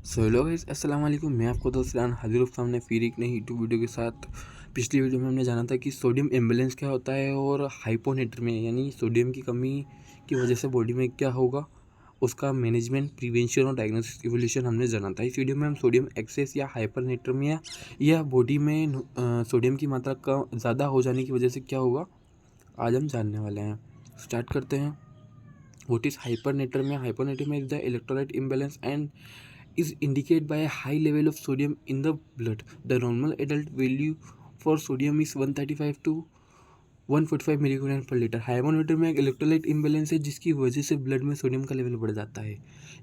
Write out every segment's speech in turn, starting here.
So hello guys, अस्सलाम वालेकुम। मैं आपको दोस्त रान हाजिर हूँ सामने फिर एक नई यूट्यूब वीडियो के साथ। पिछली वीडियो में हमने जाना था कि सोडियम इम्बैलेंस क्या होता है और हाइपोनेट्रीमिया यानी सोडियम की कमी की वजह से बॉडी में क्या होगा, उसका मैनेजमेंट, प्रिवेंशन और डायग्नोसिस इवोल्यूशन हमने जाना था। इस वीडियो में हम सोडियम एक्सेस या हाइपरनेट्रीमिया या बॉडी में सोडियम की मात्रा का ज़्यादा हो जाने की वजह से क्या होगा, आज हम जानने वाले हैं। स्टार्ट करते हैं। What is hypernatremia? Hypernatremia is the electrolyte imbalance and is indicated by a high level of sodium in the blood. The normal adult value for sodium is 135 to 145 milligram पर लीटर। हाइपोनेट्रीमिया एक electrolyte imbalance है जिसकी वजह से blood में sodium का level बढ़ जाता है।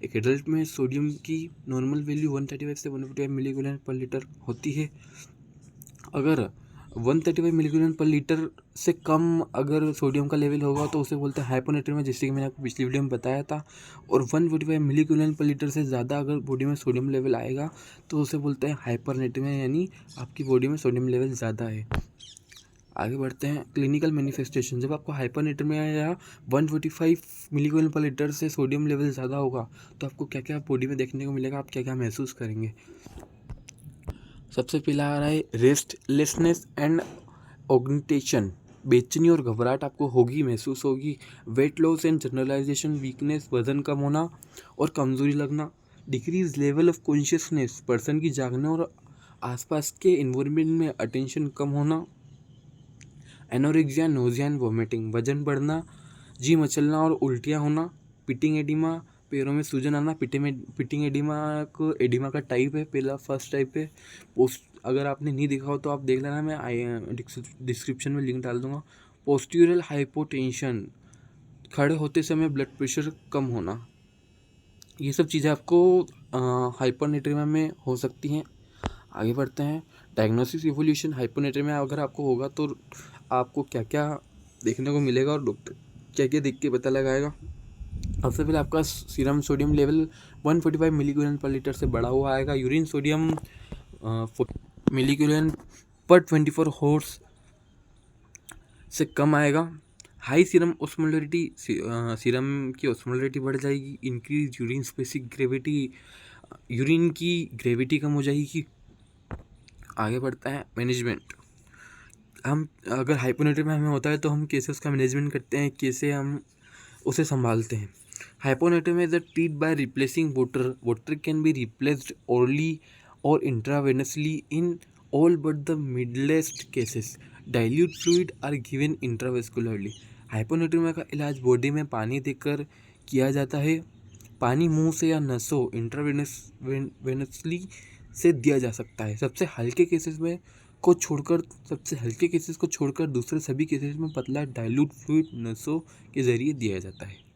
एक एडल्ट में सोडियम की नॉर्मल वैल्यू 135 से 145 मिलीग्राम पर लीटर होती है। अगर 135 मिलीग्राम पर लीटर से कम अगर सोडियम का लेवल होगा तो उसे बोलते हैं हाइपोनेट्रीमिया, जैसे कि मैंने आपको पिछली वीडियो में बताया था। और 145 मिलीग्राम पर लीटर से ज़्यादा अगर बॉडी में सोडियम लेवल आएगा तो उसे बोलते हैं हाइपरनेट्रीमिया, यानी आपकी बॉडी में सोडियम लेवल ज़्यादा है। आगे बढ़ते हैं। Clinical manifestation. जब आपको हाइपरनेट्रीमिया या 145 मिलीग्राम पर लीटर से सोडियम लेवल ज़्यादा होगा तो आपको क्या क्या बॉडी में देखने को मिलेगा, आप क्या क्या महसूस करेंगे। सबसे पहला आ रहा है रेस्टलेसनेस एंड ऑग्निटेशन। बेचैनी और घबराहट आपको होगी, महसूस होगी। Weight loss and generalization, weakness, वजन कम होना और कमजोरी लगना। Decrease level of consciousness, person की जागने और आसपास के इन्वायरमेंट में अटेंशन कम होना। एनोरेक्सिया, नोजिया एंड वोमिटिंग, वजन बढ़ना, जी मचलना और उल्टियाँ होना। पिटिंग एडिमा, पैरों में सूजन आना। पिटिंग एडिमा को एडिमा का टाइप है, पहला फर्स्ट टाइप है। पोस्ट अगर आपने नहीं देखा हो तो आप देख लेना, मैं डिस्क्रिप्शन में लिंक डाल दूंगा। पोस्ट्यूरल हाइपोटेंशन, खड़े होते समय ब्लड प्रेशर कम होना। ये सब चीज़ें आपको हाइपरनेट्रीमिया में हो सकती हैं। आगे बढ़ते हैं। Diagnosis evolution. हाइपोनेट्रीमिया अगर आपको होगा तो आपको क्या क्या देखने को मिलेगा और डॉक्टर क्या क्या देख के पता लगाएगा। सबसे पहले आपका सीरम सोडियम लेवल 145 मिलीग्राम पर लीटर से बढ़ा हुआ आएगा। यूरिन सोडियम मिलीग्राम पर 24 हॉर्स से कम आएगा। हाई सीरम ओस्मोलरिटी, सीरम की ओस्मोलरिटी बढ़ जाएगी। Increase urine specific gravity, urine की ग्रेविटी कम हो जाएगी। आगे बढ़ता है मैनेजमेंट। हम अगर हाइपोनेट्रीमिया में होता है तो हम कैसे उसका मैनेजमेंट करते हैं, कैसे हम उसे संभालते हैं। Hyponatremia is treat by replacing water. Water can be replaced orally और intravenously in all but the mildest cases. Dilute fluid are given intravascularly. Hyponatremia का इलाज बॉडी में पानी देकर किया जाता है। पानी मुंह से या नसों वेनसली से दिया जा सकता है। सबसे हल्के केसेस को छोड़कर दूसरे सभी केसेस में पतला डाइल्यूट फ्लूइड नसों के जरिए दिया जाता है।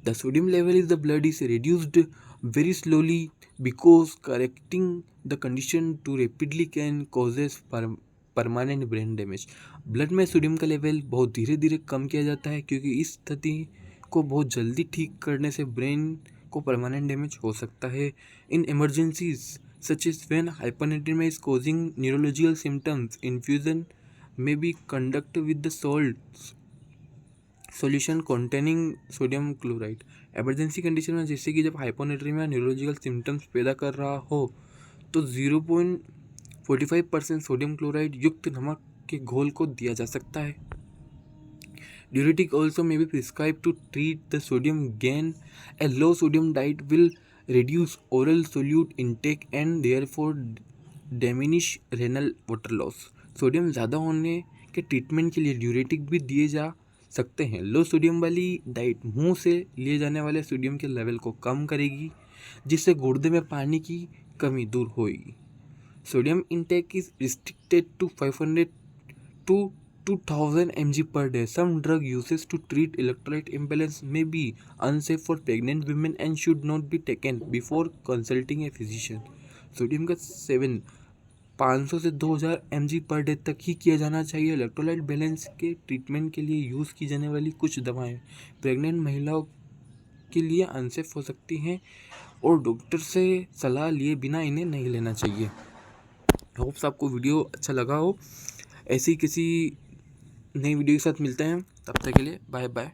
The sodium level is the blood is reduced very slowly because correcting the condition too rapidly can causes permanent brain damage. Blood में सोडियम का लेवल बहुत धीरे धीरे कम किया जाता है क्योंकि इस स्थिति को बहुत जल्दी ठीक करने से ब्रेन को परमानेंट डैमेज हो सकता है। इन emergencies such as when hyponatremia is causing neurological symptoms, infusion may be conducted with the solution containing sodium chloride। Emergency condition में जैसे कि जब हाइपोनेट्रीमिया न्यूरोलॉजिकल सिम्टम्स पैदा कर रहा हो तो 0.45% सोडियम क्लोराइड युक्त नमक के घोल को दिया जा सकता है। Diuretic also may be prescribed to treat the sodium gain। A low sodium diet will reduce oral solute intake and therefore diminish renal water loss। Sodium ज़्यादा होने के ट्रीटमेंट के लिए ड्यूरेटिक भी दिए जा सकते हैं। लो सोडियम वाली डाइट मुंह से लिए जाने वाले सोडियम के लेवल को कम करेगी जिससे गुर्दे में पानी की कमी दूर होगी। Sodium intake is restricted to 500 to 2000 mg per day। Some drug uses to treat electrolyte imbalance may be unsafe for pregnant women and should not be taken before consulting a physician। Sodium का seven 500 से 2000 mg per day तक ही किया जाना चाहिए। Electrolyte balance के treatment के लिए use की जाने वाली कुछ दवाएं प्रेग्नेंट महिलाओं के लिए अनसेफ हो सकती हैं और डॉक्टर से सलाह लिए बिना इन्हें नहीं लेना चाहिए। होप्स आपको वीडियो अच्छा लगा हो। ऐसी किसी नई वीडियो के साथ मिलते हैं, तब तक के लिए बाय बाय।